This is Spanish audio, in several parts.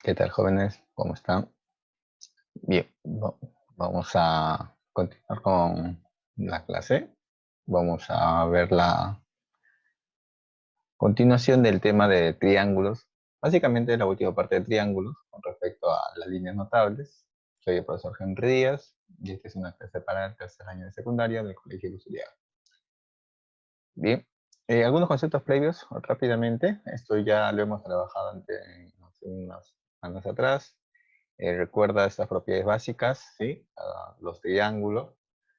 ¿Qué tal, jóvenes? ¿Cómo están? Bien, vamos a continuar con la clase. Vamos a ver la continuación del tema de triángulos. Básicamente la última parte de triángulos con respecto a las líneas notables. Soy el profesor Henry Díaz y esta es una clase para el tercer año de secundaria del Colegio Luz Uriaga. Bien, algunos conceptos previos rápidamente. Esto ya lo hemos trabajado hace unas semanas atrás. Recuerda estas propiedades básicas, ¿sí? Los triángulos.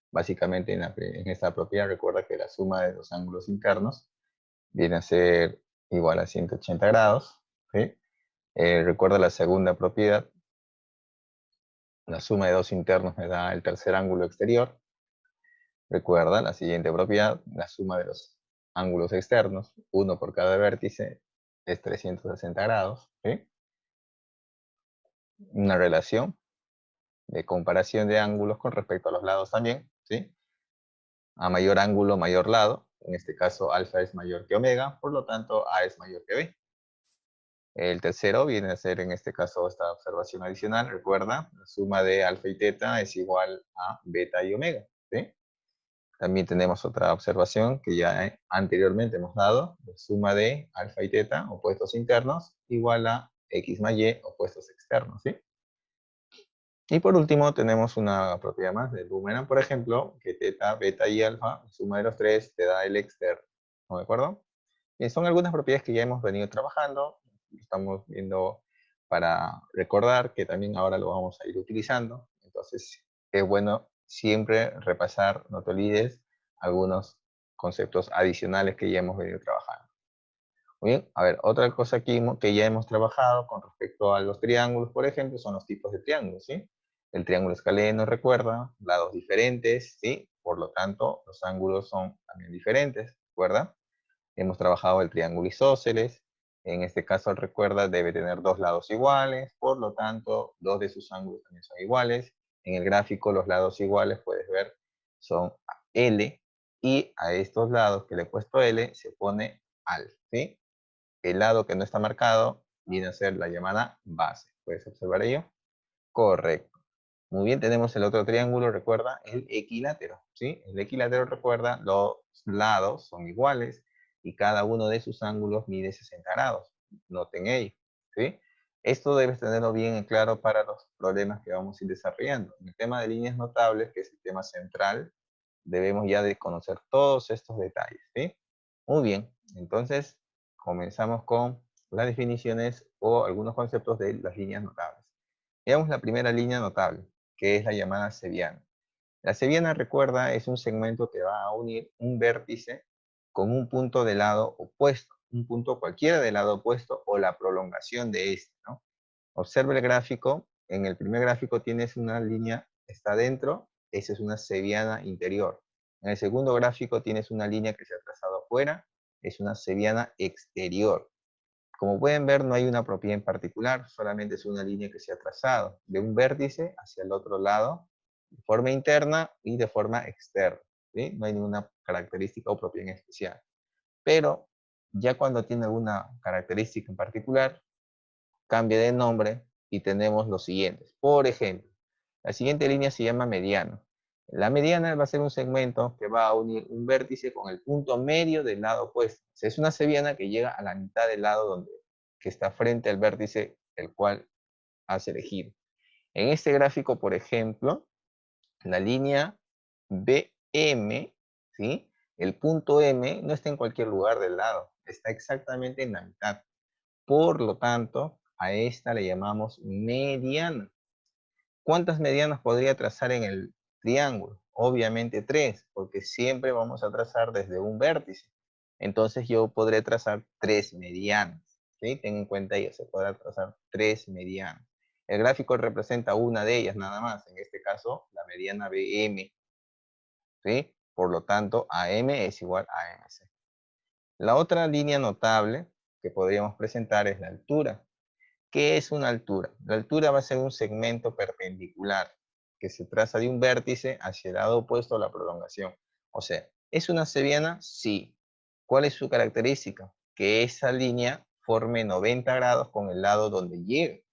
Básicamente en esta propiedad recuerda que la suma de los ángulos internos viene a ser igual a 180 grados, ¿sí? Recuerda la segunda propiedad, la suma de dos internos me da el tercer ángulo exterior. Recuerda la siguiente propiedad, la suma de los ángulos externos, uno por cada vértice, es 360 grados, ¿sí? Una relación de comparación de ángulos con respecto a los lados también, ¿sí? A mayor ángulo, mayor lado. En este caso, alfa es mayor que omega, por lo tanto, A es mayor que B. El tercero viene a ser, en este caso, esta observación adicional. Recuerda, la suma de alfa y teta es igual a beta y omega, ¿sí? También tenemos otra observación que ya anteriormente hemos dado. La suma de alfa y teta, opuestos internos, igual a x más y, opuestos externos, ¿sí? Y por último tenemos una propiedad más del boomerang, por ejemplo, que teta, beta y alfa, la suma de los tres te da el externo, ¿no? ¿De acuerdo? Son algunas propiedades que ya hemos venido trabajando, estamos viendo para recordar que también ahora lo vamos a ir utilizando. Entonces es bueno siempre repasar, no te olvides, algunos conceptos adicionales que ya hemos venido trabajando. Muy bien, a ver, otra cosa que ya hemos trabajado con respecto a los triángulos, por ejemplo, son los tipos de triángulos, ¿sí? El triángulo escaleno, recuerda, lados diferentes, ¿sí? Por lo tanto, los ángulos son también diferentes, ¿recuerda? Hemos trabajado el triángulo isósceles, en este caso, recuerda, debe tener dos lados iguales, por lo tanto, dos de sus ángulos también son iguales. En el gráfico, los lados iguales, puedes ver, son L, y a estos lados que le he puesto L, se pone al, ¿sí? El lado que no está marcado viene a ser la llamada base. ¿Puedes observar ello? Correcto. Muy bien, tenemos el otro triángulo, recuerda, el equilátero, ¿sí? El equilátero, recuerda, los lados son iguales y cada uno de sus ángulos mide 60 grados. Noten ello, ¿sí? Esto debes tenerlo bien en claro para los problemas que vamos a ir desarrollando. En el tema de líneas notables, que es el tema central, debemos ya de conocer todos estos detalles, ¿sí? Muy bien, entonces comenzamos con las definiciones o algunos conceptos de las líneas notables. Veamos la primera línea notable, que es la llamada cebiana. La cebiana, recuerda, es un segmento que va a unir un vértice con un punto de lado opuesto, un punto cualquiera del lado opuesto o la prolongación de este, ¿no? Observa el gráfico, en el primer gráfico tienes una línea, está dentro, esa es una cebiana interior. En el segundo gráfico tienes una línea que se ha trazado afuera, es una cebiana exterior. Como pueden ver, no hay una propiedad en particular, solamente es una línea que se ha trazado de un vértice hacia el otro lado, de forma interna y de forma externa, ¿sí? No hay ninguna característica o propiedad en especial. Pero ya cuando tiene alguna característica en particular, cambia de nombre y tenemos los siguientes. Por ejemplo, la siguiente línea se llama mediano. La mediana va a ser un segmento que va a unir un vértice con el punto medio del lado opuesto. O sea, es una cebiana que llega a la mitad del lado que está frente al vértice el cual has elegido. En este gráfico, por ejemplo, la línea BM, ¿sí? El punto M no está en cualquier lugar del lado, está exactamente en la mitad. Por lo tanto, a esta le llamamos mediana. ¿Cuántas medianas podría trazar en el triángulo? Obviamente tres, porque siempre vamos a trazar desde un vértice. Entonces yo podré trazar tres medianas, ¿sí? Ten en cuenta ello, se podrá trazar tres medianas. El gráfico representa una de ellas nada más, en este caso la mediana BM, ¿sí? Por lo tanto, AM es igual a MC. La otra línea notable que podríamos presentar es la altura. ¿Qué es una altura? La altura va a ser un segmento perpendicular que se traza de un vértice hacia el lado opuesto a la prolongación. O sea, ¿es una cebiana? Sí. ¿Cuál es su característica? Que esa línea forme 90 grados con el lado donde llegue.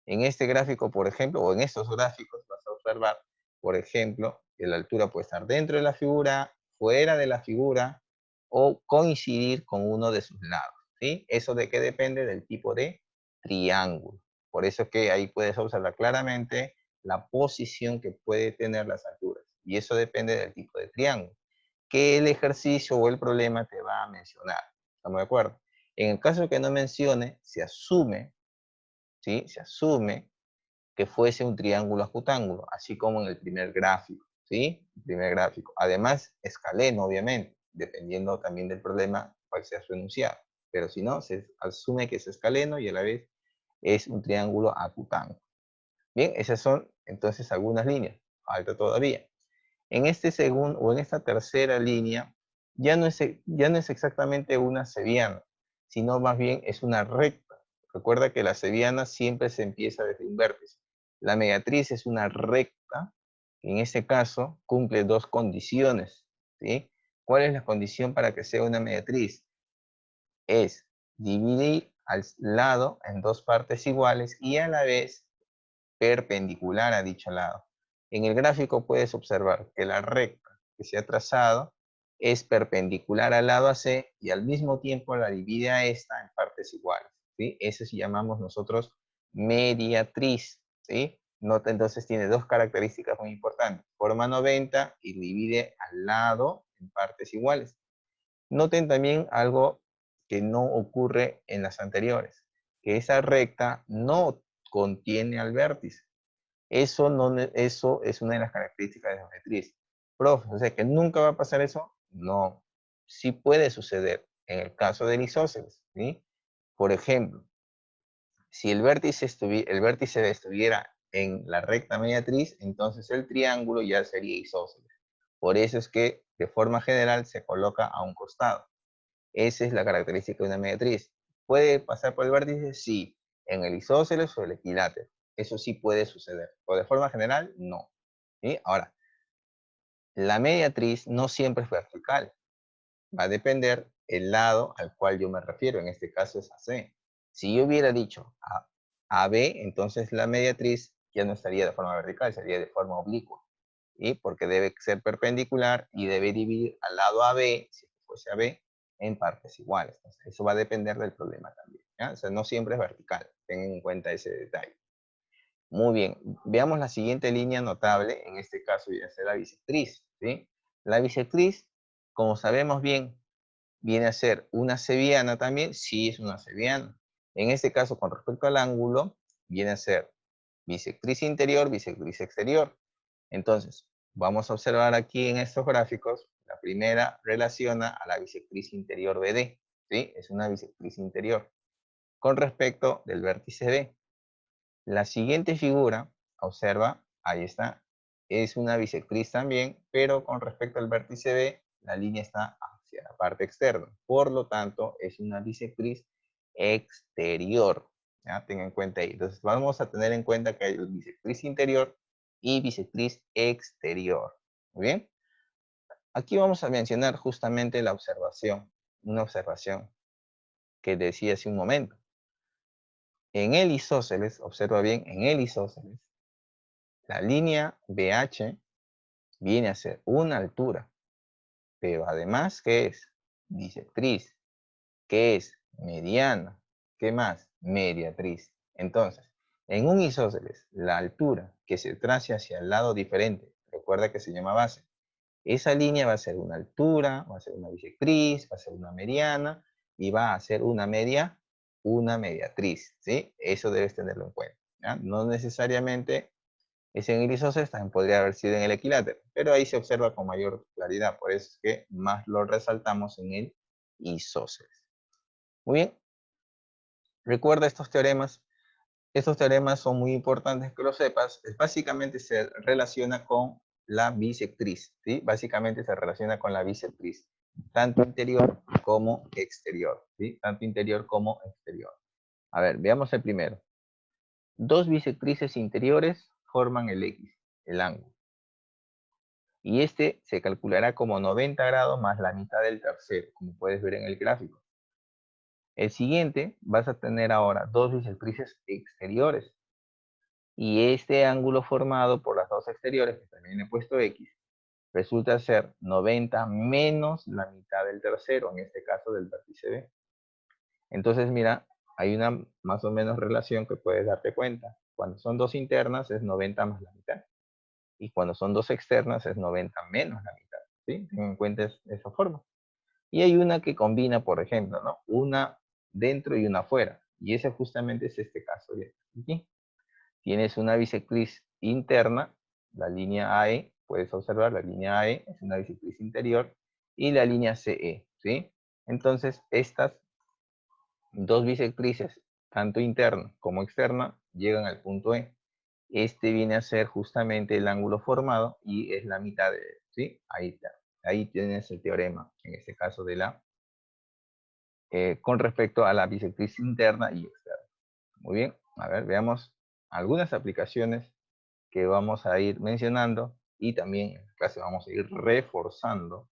En este gráfico, por ejemplo, o en estos gráficos vas a observar, por ejemplo, que la altura puede estar dentro de la figura, fuera de la figura, o coincidir con uno de sus lados, ¿sí? ¿Eso de qué depende? Del tipo de triángulo. Por eso es que ahí puedes observar claramente la posición que puede tener las alturas. Y eso depende del tipo de triángulo, que el ejercicio o el problema te va a mencionar. ¿Estamos de acuerdo? En el caso que no mencione, se asume, ¿sí? Se asume que fuese un triángulo acutángulo, así como en el primer gráfico, ¿sí? El primer gráfico. Además, escaleno, obviamente, dependiendo también del problema cuál sea su enunciado. Pero si no, se asume que es escaleno y a la vez es un triángulo acutángulo. Bien, esas son entonces algunas líneas. Falta todavía. En este segundo o en esta tercera línea ya no es exactamente una seviana, sino más bien es una recta. Recuerda que la seviana siempre se empieza desde un vértice. La mediatriz es una recta, que en este caso cumple dos condiciones, ¿sí? ¿Cuál es la condición para que sea una mediatriz? Es dividir al lado en dos partes iguales y a la vez perpendicular a dicho lado. En el gráfico puedes observar que la recta que se ha trazado es perpendicular al lado AC y al mismo tiempo la divide a esta en partes iguales, ¿sí? Eso sí llamamos nosotros mediatriz, ¿sí? Nota, entonces tiene dos características muy importantes. Forma 90 y divide al lado en partes iguales. Noten también algo que no ocurre en las anteriores, que esa recta no contiene al vértice. Eso, no, eso es una de las características de la geometría. Profe, o sea, que nunca va a pasar eso. No, sí puede suceder en el caso del isósceles, ¿sí? Por ejemplo, si el vértice estuviera en la recta mediatriz, entonces el triángulo ya sería isósceles. Por eso es que de forma general se coloca a un costado. Esa es la característica de una mediatriz. ¿Puede pasar por el vértice? Sí. En el isósceles o el equilátero. Eso sí puede suceder. O de forma general, no. ¿Sí? Ahora, la mediatriz no siempre es vertical. Va a depender el lado al cual yo me refiero. En este caso es AC. Si yo hubiera dicho AB, entonces la mediatriz ya no estaría de forma vertical, sería de forma oblicua. ¿Sí? Porque debe ser perpendicular y debe dividir al lado AB, si fuese AB, en partes iguales. Entonces, eso va a depender del problema también. ¿Ya? O sea, no siempre es vertical. Tengan en cuenta ese detalle. Muy bien. Veamos la siguiente línea notable. En este caso ya será la bisectriz. ¿Sí? La bisectriz, como sabemos bien, viene a ser una seviana también. Sí, es una seviana. En este caso, con respecto al ángulo, viene a ser bisectriz interior, bisectriz exterior. Entonces, vamos a observar aquí en estos gráficos, la primera relaciona a la bisectriz interior BD, ¿sí? Es una bisectriz interior con respecto del vértice B. La siguiente figura, observa, ahí está, es una bisectriz también, pero con respecto al vértice B, la línea está hacia la parte externa. Por lo tanto, es una bisectriz exterior. ¿Ya? Tengan en cuenta ahí. Entonces, vamos a tener en cuenta que hay bisectriz interior y bisectriz exterior. Muy bien. Aquí vamos a mencionar justamente la observación, una observación que decía hace un momento. En el isósceles, observa bien, en el isósceles, la línea BH viene a ser una altura, pero además, ¿qué es? Bisectriz, ¿qué es? Mediana, ¿qué más? Mediatriz. Entonces, en un isósceles, la altura que se trace hacia el lado diferente, recuerda que se llama base, esa línea va a ser una altura, va a ser una bisectriz, va a ser una mediana y va a ser una mediatriz, ¿sí? Eso debes tenerlo en cuenta, ¿ya? No necesariamente es en el isósceles, también podría haber sido en el equilátero, pero ahí se observa con mayor claridad, por eso es que más lo resaltamos en el isósceles. Muy bien, recuerda estos teoremas. Estos teoremas son muy importantes que lo sepas. Básicamente se relaciona con la bisectriz, ¿sí? Básicamente se relaciona con la bisectriz, tanto interior como exterior, ¿sí? Tanto interior como exterior. A ver, veamos el primero. Dos bisectrices interiores forman el X, el ángulo. Y este se calculará como 90 grados más la mitad del tercero, como puedes ver en el gráfico. El siguiente, vas a tener ahora dos bisectrices exteriores. Y este ángulo formado por las dos exteriores, que también he puesto X, resulta ser 90 menos la mitad del tercero, en este caso del vértice B. Entonces, mira, hay una más o menos relación que puedes darte cuenta. Cuando son dos internas es 90 más la mitad. Y cuando son dos externas es 90 menos la mitad. ¿Sí? Ten en cuenta esa forma. Y hay una que combina, por ejemplo, ¿no? Una dentro y una afuera. Y ese justamente es este caso. Aquí tienes una bisectriz interna, la línea AE, puedes observar, la línea AE es una bisectriz interior, y la línea CE, ¿sí? Entonces, estas dos bisectrices, tanto interna como externa, llegan al punto E. Este viene a ser justamente el ángulo formado y es la mitad de él, ¿sí? Ahí está. Ahí tienes el teorema, en este caso de con respecto a la bisectriz interna y externa. Muy bien, a ver, veamos algunas aplicaciones que vamos a ir mencionando y también en la clase vamos a ir reforzando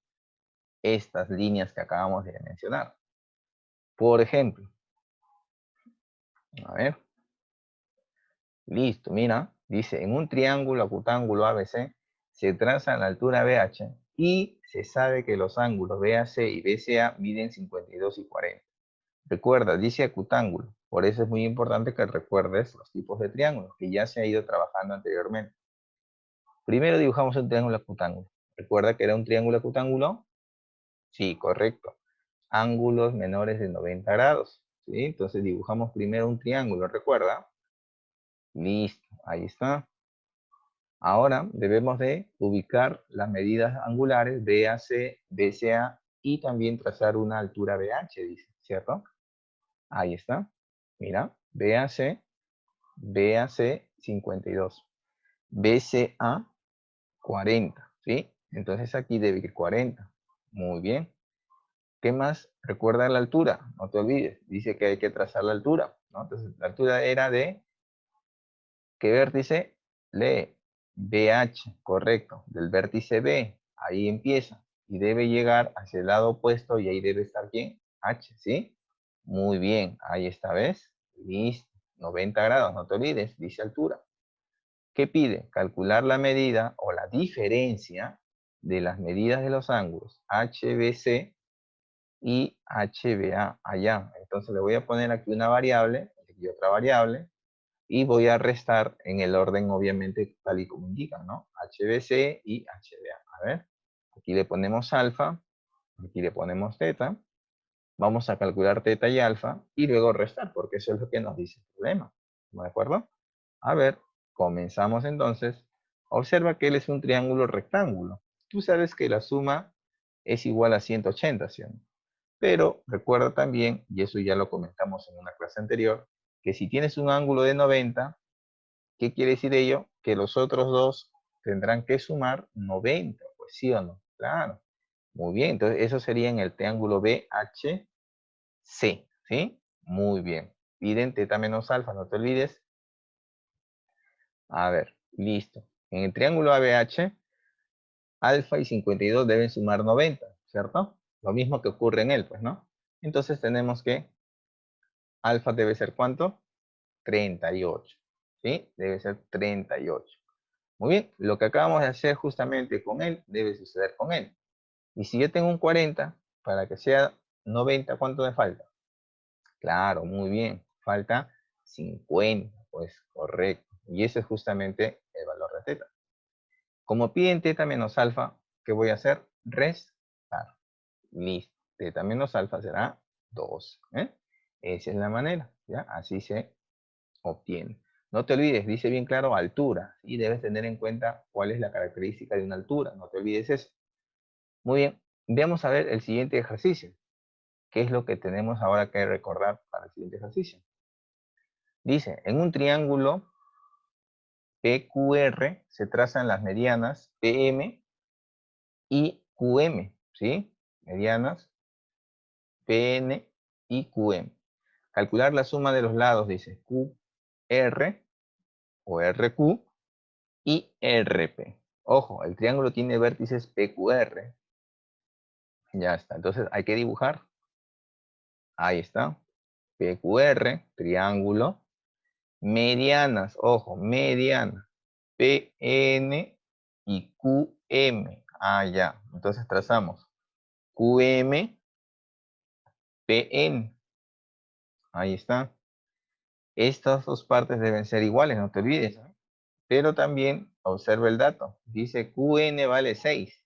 estas líneas que acabamos de mencionar. Por ejemplo, a ver, listo, mira, dice, en un triángulo acutángulo ABC se traza la altura BH y se sabe que los ángulos BAC y BCA miden 52 y 40. Recuerda, dice acutángulo, por eso es muy importante que recuerdes los tipos de triángulos que ya se ha ido trabajando anteriormente. Primero dibujamos un triángulo acutángulo. ¿Recuerda que era un triángulo acutángulo? Sí, correcto. Ángulos menores de 90 grados. ¿Sí? Entonces dibujamos primero un triángulo, ¿recuerda? Listo, ahí está. Ahora debemos de ubicar las medidas angulares BAC, BCA y también trazar una altura BH, dice, ¿cierto? Ahí está. Mira, BAC 52, BCA 40, ¿sí? Entonces aquí debe ir 40. Muy bien. ¿Qué más? Recuerda la altura, no te olvides. Dice que hay que trazar la altura, ¿no? Entonces, la altura era de, ¿qué vértice? Lee, BH, correcto, del vértice B, ahí empieza. Y debe llegar hacia el lado opuesto y ahí debe estar ¿quién? H, ¿sí? Muy bien, ahí está, ¿ves? Listo, 90 grados, no te olvides, dice altura. ¿Qué pide? Calcular la medida o la diferencia de las medidas de los ángulos HBC y HBA allá. Entonces le voy a poner aquí una variable, aquí otra variable, y voy a restar en el orden, obviamente, tal y como indican, ¿no? HBC y HBA. A ver, aquí le ponemos alfa, aquí le ponemos teta, vamos a calcular teta y alfa, y luego restar, porque eso es lo que nos dice el problema. ¿De acuerdo? A ver, comenzamos entonces. Observa que él es un triángulo rectángulo. Tú sabes que la suma es igual a 180, ¿sí? Pero recuerda también, y eso ya lo comentamos en una clase anterior, que si tienes un ángulo de 90, ¿qué quiere decir ello? Que los otros dos tendrán que sumar 90, pues sí o no. Claro. Muy bien, entonces eso sería en el triángulo BHC, ¿sí? Muy bien. Piden teta menos alfa, no te olvides. A ver, listo. En el triángulo ABH, alfa y 52 deben sumar 90, ¿cierto? Lo mismo que ocurre en él, pues, ¿no? Entonces tenemos que alfa debe ser ¿cuánto? 38, ¿sí? Debe ser 38. Muy bien, lo que acabamos de hacer justamente con él, debe suceder con él. Y si yo tengo un 40, para que sea 90, ¿cuánto me falta? Claro, muy bien, falta 50, pues correcto. Y ese es justamente el valor de teta. Como piden teta menos alfa, ¿qué voy a hacer? Restar. Listo. Teta menos alfa será 2. Esa es la manera, ¿ya? Así se obtiene. No te olvides, dice bien claro altura, y debes tener en cuenta cuál es la característica de una altura. No te olvides eso. Muy bien, veamos a ver el siguiente ejercicio. ¿Qué es lo que tenemos ahora que recordar para el siguiente ejercicio? Dice, en un triángulo PQR se trazan las medianas PM y QM, ¿sí? Medianas PN y QM. Calcular la suma de los lados, dice QR o RQ y RP. Ojo, el triángulo tiene vértices PQR. Ya está. Entonces hay que dibujar. Ahí está. PQR, triángulo. Medianas, ojo, mediana. PN y QM. Ah, ya. Entonces trazamos QM, PN. Ahí está. Estas dos partes deben ser iguales, no te olvides, ¿no? Pero también observa el dato. Dice QN vale 6.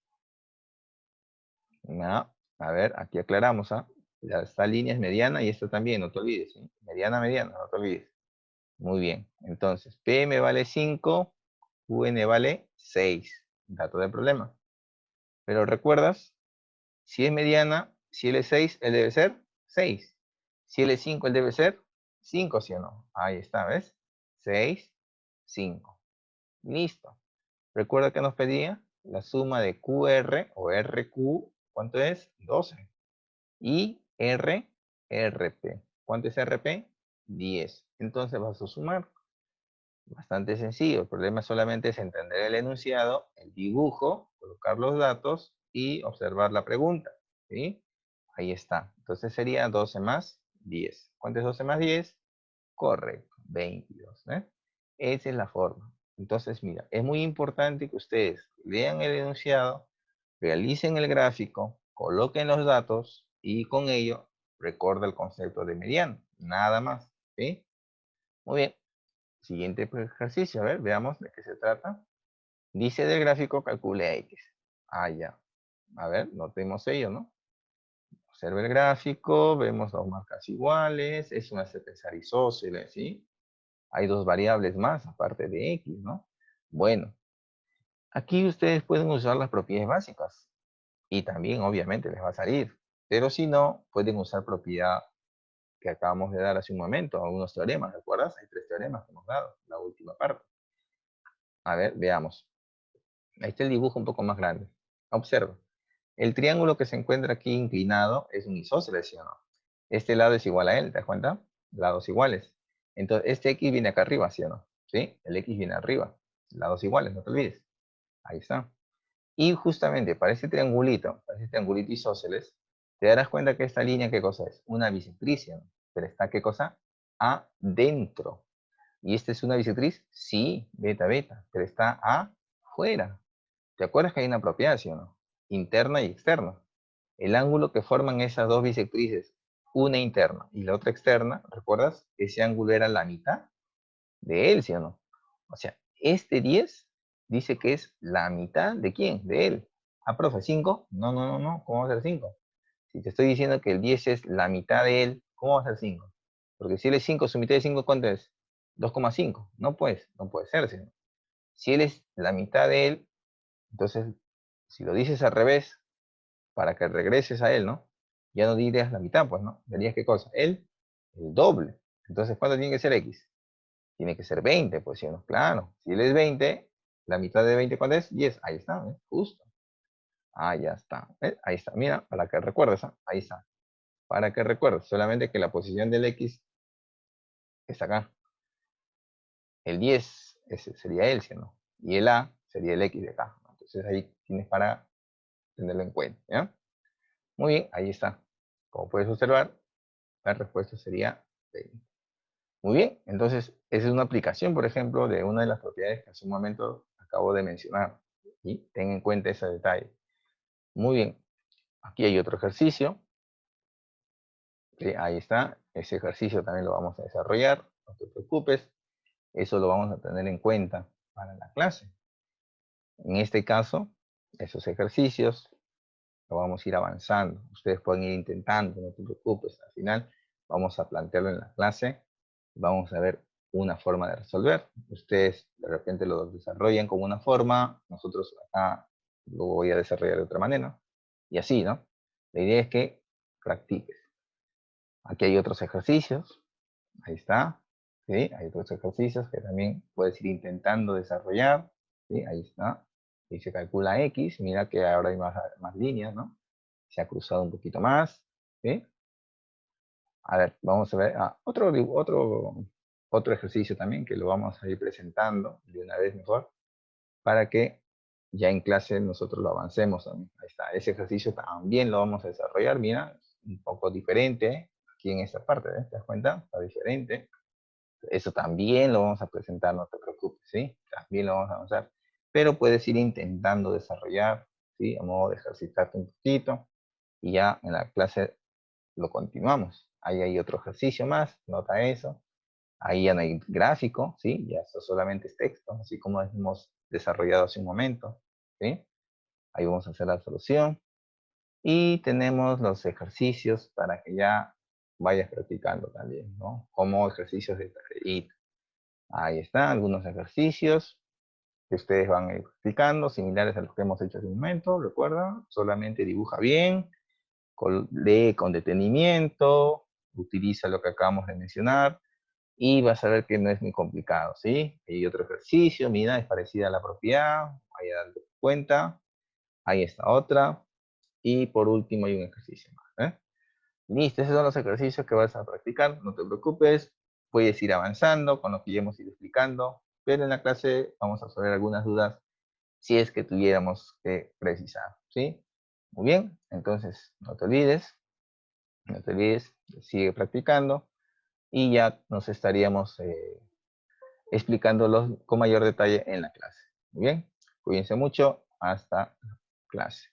No, a ver, aquí aclaramos, ¿ah? Esta línea es mediana y esta también, no te olvides, ¿sí? Mediana, mediana, no te olvides. Muy bien. Entonces, PM vale 5, QN vale 6. Dato del problema. Pero recuerdas, si es mediana, si él es 6, él debe ser 6. Si él es 5, él debe ser 5, ¿sí o no? Ahí está, ¿ves? 6, 5. Listo. Recuerda que nos pedía la suma de QR o RQ, ¿cuánto es? 12. Y RP. ¿Cuánto es RP? 10. Entonces vas a sumar. Bastante sencillo. El problema solamente es entender el enunciado, el dibujo, colocar los datos y observar la pregunta. ¿Sí? Ahí está. Entonces sería 12 más 10. ¿Cuánto es 12 más 10? Correcto, 22. Esa es la forma. Entonces, mira, es muy importante que ustedes lean el enunciado, realicen el gráfico, coloquen los datos y con ello recuerda el concepto de mediano. Nada más. ¿Sí? Muy bien. Siguiente ejercicio, a ver, veamos de qué se trata. Dice del gráfico calcule X. Ah, ya. A ver, notemos ello, ¿no? Observa el gráfico, vemos dos marcas iguales, es una secuencial isósceles, ¿sí? Hay dos variables más aparte de X, ¿no? Bueno, aquí ustedes pueden usar las propiedades básicas y también obviamente les va a salir. Pero si no, pueden usar propiedad que acabamos de dar hace un momento, algunos teoremas, ¿recuerdas? Hay 3 teoremas que hemos dado, la última parte. A ver, veamos. Ahí está el dibujo un poco más grande. Observa. El triángulo que se encuentra aquí inclinado es un isósceles, ¿sí o no? Este lado es igual a él, ¿te das cuenta? Lados iguales. Entonces, este X viene acá arriba, ¿sí o no? ¿Sí? El X viene arriba. Lados iguales, no te olvides. Ahí está. Y justamente para este triangulito isósceles, te darás cuenta que esta línea, ¿qué cosa es? Una bisectriz, ¿sí o no? Pero está, ¿qué cosa? Adentro. ¿Y esta es una bisectriz? Sí, beta, beta. Pero está afuera. ¿Te acuerdas que hay una propiedad, sí o no? Interna y externa. El ángulo que forman esas dos bisectrices, una interna y la otra externa, ¿recuerdas? Ese ángulo era la mitad de él, ¿sí o no? O sea, este 10 dice que es la mitad de quién, de él. Ah, profe, 5. No, no, no, no. ¿Cómo va a ser 5? Si te estoy diciendo que el 10 es la mitad de él, ¿cómo va a ser 5? Porque si él es 5, su mitad de 5, ¿cuánto es? 2,5. No, pues, no puede ser, ¿sí? Si él es la mitad de él, entonces, si lo dices al revés, para que regreses a él, ¿no? Ya no dirías la mitad, pues, ¿no? Dirías qué cosa, el doble. Entonces, ¿cuánto tiene que ser X? Tiene que ser 20, pues, ¿sí o no? Claro. Si él es 20, la mitad de 20, ¿cuánto es? 10. Ahí está, ¿eh? Justo. Ah, ya está. Ahí está. Mira, para que recuerdes, ¿ah? Ahí está. Para que recuerdes. Solamente que la posición del X es acá. El 10 ese sería él, ¿sí o no? Y el A sería el X de acá, ¿no? Entonces ahí tienes para tenerlo en cuenta, ¿ya? Muy bien, ahí está. Como puedes observar, la respuesta sería 20. Muy bien, entonces esa es una aplicación, por ejemplo, de una de las propiedades que hace un momento acabo de mencionar. Y ten en cuenta ese detalle. Muy bien, aquí hay otro ejercicio. ¿Sí? Ahí está, ese ejercicio también lo vamos a desarrollar, no te preocupes. Eso lo vamos a tener en cuenta para la clase. En este caso, esos ejercicios lo vamos a ir avanzando. Ustedes pueden ir intentando, no te preocupes. Al final vamos a plantearlo en la clase. Vamos a ver una forma de resolver. Ustedes de repente lo desarrollan como una forma, nosotros acá lo voy a desarrollar de otra manera. Y así, ¿no? La idea es que practiques. Aquí hay otros ejercicios. Ahí está. ¿Sí? Hay otros ejercicios que también puedes ir intentando desarrollar. ¿Sí? Ahí está. Y se calcula X. Mira que ahora hay más líneas, ¿no? Se ha cruzado un poquito más. ¿Sí? A ver, vamos a ver otro ejercicio también que lo vamos a ir presentando de una vez mejor para que ya en clase nosotros lo avancemos también. Ahí está. Ese ejercicio también lo vamos a desarrollar. Mira, es un poco diferente aquí en esta parte. ¿Te das cuenta? Está diferente. Eso también lo vamos a presentar, no te preocupes, ¿sí? También lo vamos a avanzar. Pero puedes ir intentando desarrollar, ¿sí? A modo de ejercitarte un poquito y ya en la clase lo continuamos. Ahí hay otro ejercicio más, nota eso. Ahí ya no hay gráfico, ¿sí? Ya esto solamente es texto, así como hemos desarrollado hace un momento, ¿sí? Ahí vamos a hacer la solución. Y tenemos los ejercicios para que ya vayas practicando también, ¿no? Como ejercicios de tareita. Ahí están algunos ejercicios que ustedes van a ir practicando, similares a los que hemos hecho hace un momento, recuerda, solamente dibuja bien, lee con detenimiento, utiliza lo que acabamos de mencionar y vas a ver que no es muy complicado, ¿sí? Hay otro ejercicio, mira, es parecida a la propiedad, vaya dando cuenta, ahí está otra, y por último hay un ejercicio más, ¿eh? Listo, esos son los ejercicios que vas a practicar, no te preocupes, puedes ir avanzando con lo que ya hemos ido explicando, pero en la clase vamos a resolver algunas dudas si es que tuviéramos que precisar, ¿sí? Muy bien, entonces no te olvides, sigue practicando y ya nos estaríamos explicándolos con mayor detalle en la clase. Muy bien, cuídense mucho, hasta la clase.